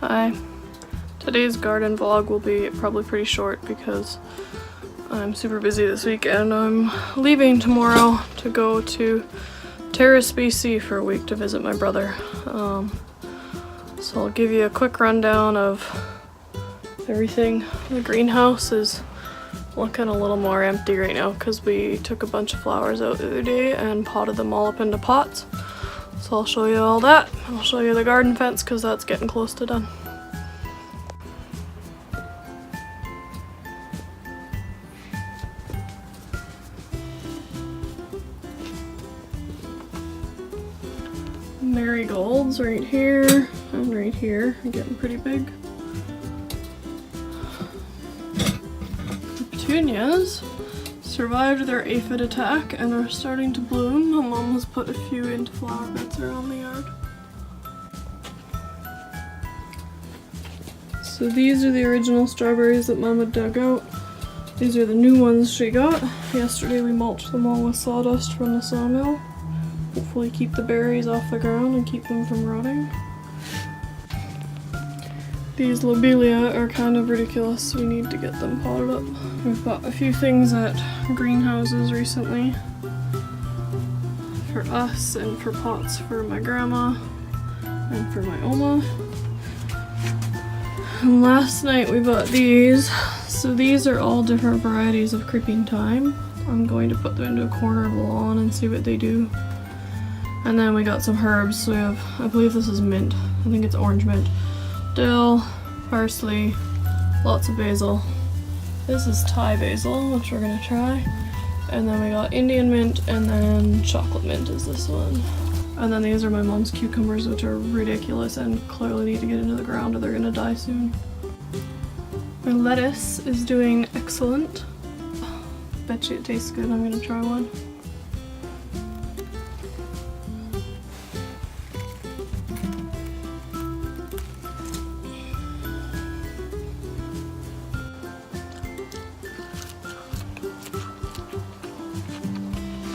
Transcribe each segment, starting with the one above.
Hi. Today's garden vlog will be probably pretty short because I'm super busy this week and I'm leaving tomorrow to go to Terrace, BC for a week to visit my brother. So I'll give you a quick rundown of everything. The greenhouse is looking a little more empty right now because we took a bunch of flowers out the other day and potted them all up into pots. So I'll show you all that. I'll show you the garden fence because that's getting close to done. Marigolds right here and right here are getting pretty big. The petunias survived their aphid attack and are starting to bloom. My mom has put a few into flower beds around the yard. So these are the original strawberries that Mama dug out. These are the new ones she got. Yesterday we mulched them all with sawdust from the sawmill. Hopefully keep the berries off the ground and keep them from rotting. These lobelia are kind of ridiculous, so we need to get them potted up. We've bought a few things at greenhouses recently for us and for pots for my grandma and for my Oma. And last night we bought these. So these are all different varieties of creeping thyme. I'm going to put them into a corner of the lawn and see what they do. And then we got some herbs. So we have, I believe this is mint. I think it's orange mint. Dill, parsley, lots of basil. This is Thai basil, which we're gonna try. And then we got Indian mint, and then chocolate mint is this one. And then these are my mom's cucumbers, which are ridiculous and clearly need to get into the ground or they're gonna die soon. My lettuce is doing excellent. Bet you it tastes good. I'm gonna try one.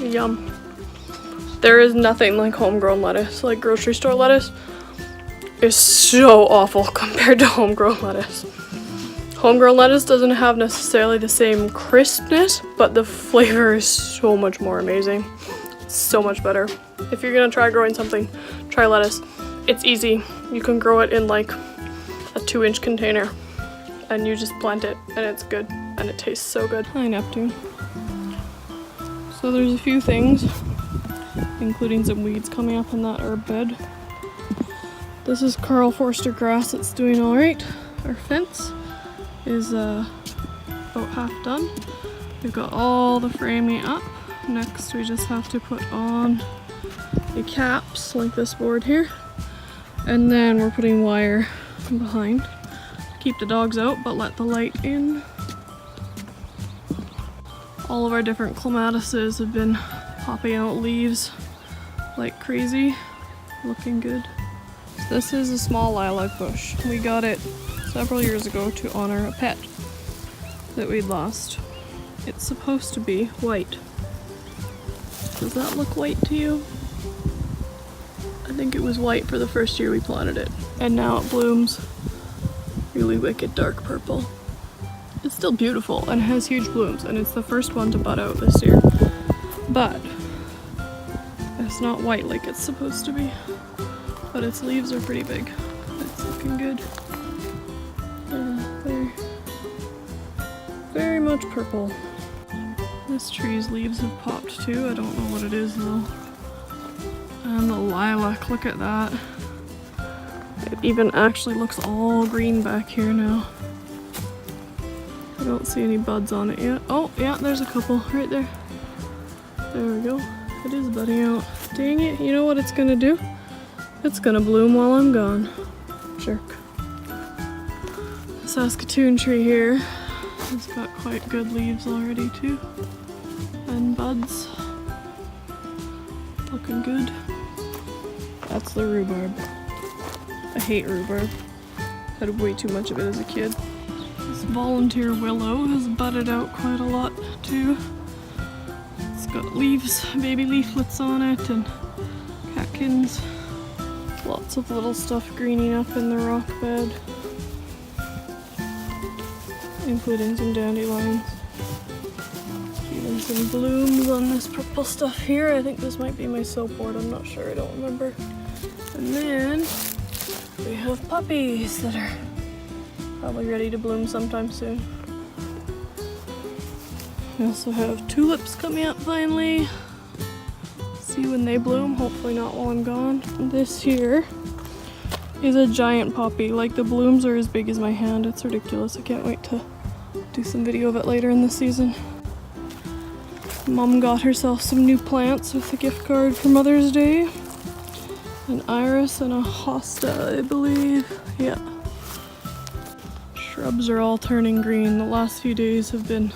Yum. There is nothing like homegrown lettuce. Like grocery store lettuce is so awful compared to homegrown lettuce. Homegrown lettuce doesn't have necessarily the same crispness, but the flavor is so much more amazing. It's so much better. If you're gonna try growing something, try lettuce. It's easy. You can grow it in like a 2-inch container and you just plant it and it's good and it tastes so good. Hi, Neptune. So there's a few things, including some weeds coming up in that herb bed. This is Karl Forster grass. It's doing all right. Our fence is about half done. We've got all the framing up. Next we just have to put on the caps like this board here. And then we're putting wire behind to keep the dogs out but let the light in. All of our different clematises have been popping out leaves like crazy. Looking good. This is a small lilac bush. We got it several years ago to honor a pet that we'd lost. It's supposed to be white. Does that look white to you? I think it was white for the first year we planted it. And now it blooms really wicked dark purple. It's still beautiful and has huge blooms, and it's the first one to bud out this year. But it's not white like it's supposed to be. But its leaves are pretty big. It's looking good. Very much purple. This tree's leaves have popped too. I don't know what it is though. And the lilac, look at that. It even actually looks all green back here now. I don't see any buds on it yet. Oh, yeah, there's a couple right there. There we go. It is budding out. Dang it, you know what it's gonna do? It's gonna bloom while I'm gone. Jerk. The Saskatoon tree here has got quite good leaves already too. And buds. Looking good. That's the rhubarb. I hate rhubarb. Had way too much of it as a kid. This volunteer willow has budded out quite a lot too. It's got leaves, baby leaflets on it and catkins. Lots of little stuff greening up in the rock bed, including some dandelions. Even some blooms on this purple stuff here. I think this might be my soapboard, I'm not sure, I don't remember. And then we have poppies that are probably ready to bloom sometime soon. We also have tulips coming up finally. See when they bloom, hopefully not while I'm gone. This here is a giant poppy. Like, the blooms are as big as my hand. It's ridiculous. I can't wait to do some video of it later in the season. Mom got herself some new plants with a gift card for Mother's Day. An iris and a hosta, I believe. Yeah. Shrubs are all turning green. The last few days have been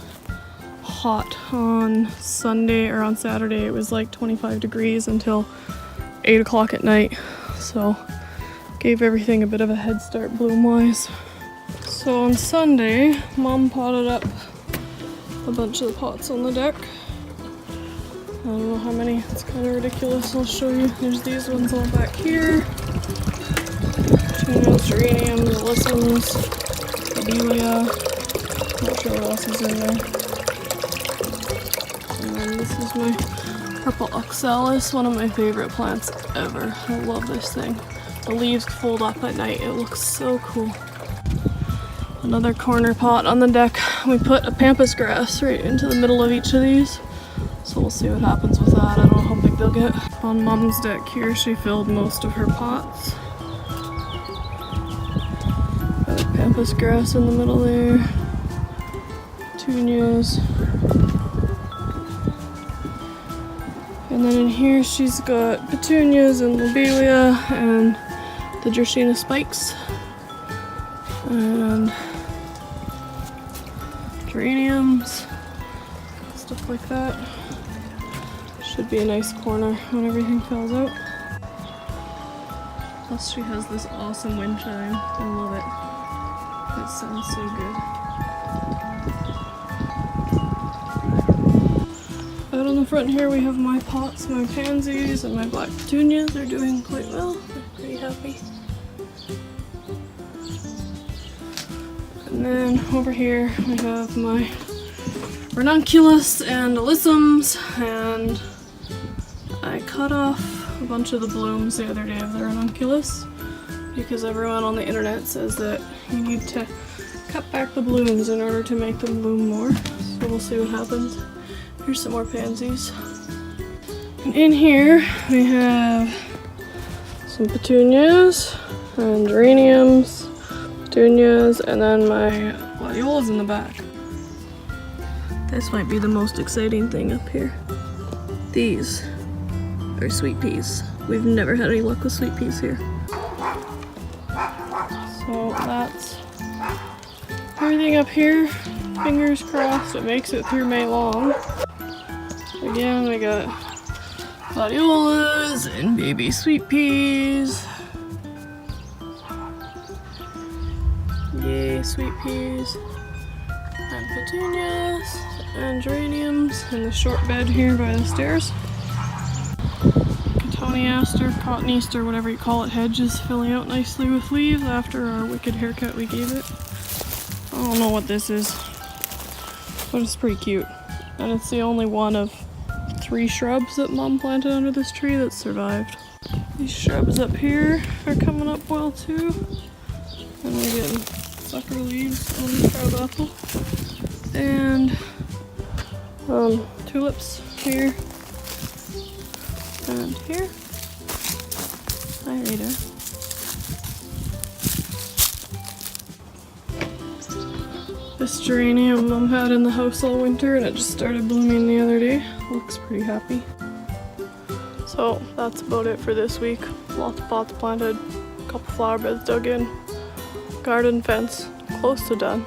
hot. On Sunday or on Saturday it was like 25 degrees until 8 o'clock at night, so gave everything a bit of a head start bloom wise. So on Sunday Mom potted up a bunch of the pots on the deck. I don't know how many, it's kind of ridiculous. I'll show you. There's these ones all back here. Petunias, geraniums, alyssums, lobelia. Not sure what else is in there. And then this is my purple oxalis, one of my favorite plants ever. I love this thing. The leaves fold up at night. It looks so cool. Another corner pot on the deck. We put a pampas grass right into the middle of each of these. So we'll see what happens with that. I don't know how big they'll get. On Mom's deck here, she filled most of her pots. Got a pampas grass in the middle there. Petunias. And then in here she's got petunias and lobelia and the Dracaena spikes. And geraniums. Stuff like that. Should be a nice corner when everything fills out. Plus she has this awesome wind chime. I love it. It sounds so good. Out on the front here we have my pots, my pansies, and my black petunias. They're doing quite well. I'm pretty happy. And then over here we have my ranunculus and alyssums, and I cut off a bunch of the blooms the other day of the ranunculus because everyone on the internet says that you need to cut back the blooms in order to make them bloom more. So we'll see what happens. Here's some more pansies. And in here we have some petunias and geraniums, petunias, and then my gladiolas in the back. This might be the most exciting thing up here. These are sweet peas. We've never had any luck with sweet peas here. So that's everything up here. Fingers crossed it makes it through May long. Again, we got gladiolas and baby sweet peas. Yay, sweet peas. And petunias and geraniums in the short bed here by the stairs. Cotoneaster, Cotoneaster, whatever you call it, hedge is filling out nicely with leaves after our wicked haircut we gave it. I don't know what this is, but it's pretty cute. And it's the only one of 3 shrubs that Mom planted under this tree that survived. These shrubs up here are coming up well too. And we're getting sucker leaves on the crab apple. And tulips here and here. Hi Rita. This geranium Mom had in the house all winter and it just started blooming the other day. Looks pretty happy. So that's about it for this week. Lots of pots planted, a couple flower beds dug in, garden fence close to done.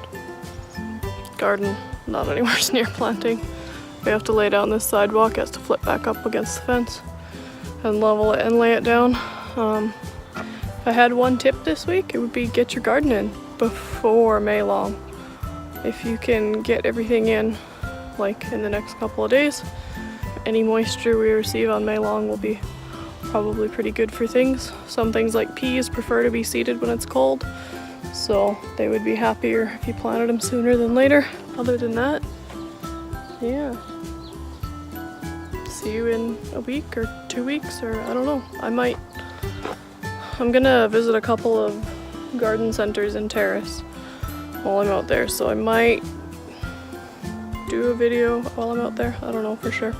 Garden not anywhere near planting. We have to lay down this sidewalk. It has to flip back up against the fence and level it and lay it down. If I had one tip this week, it would be get your garden in before May long. If you can get everything in like in the next couple of days, any moisture we receive on May long will be probably pretty good for things. Some things like peas prefer to be seeded when it's cold, so they would be happier if you planted them sooner than later. Other than that, yeah. See you in a week or 2 weeks, or I don't know. I'm gonna visit a couple of garden centers in Terrace while I'm out there, so I might do a video while I'm out there. I don't know for sure.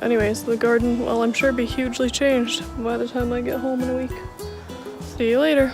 Anyways, the garden, well, I'm sure be hugely changed by the time I get home in a week. See you later.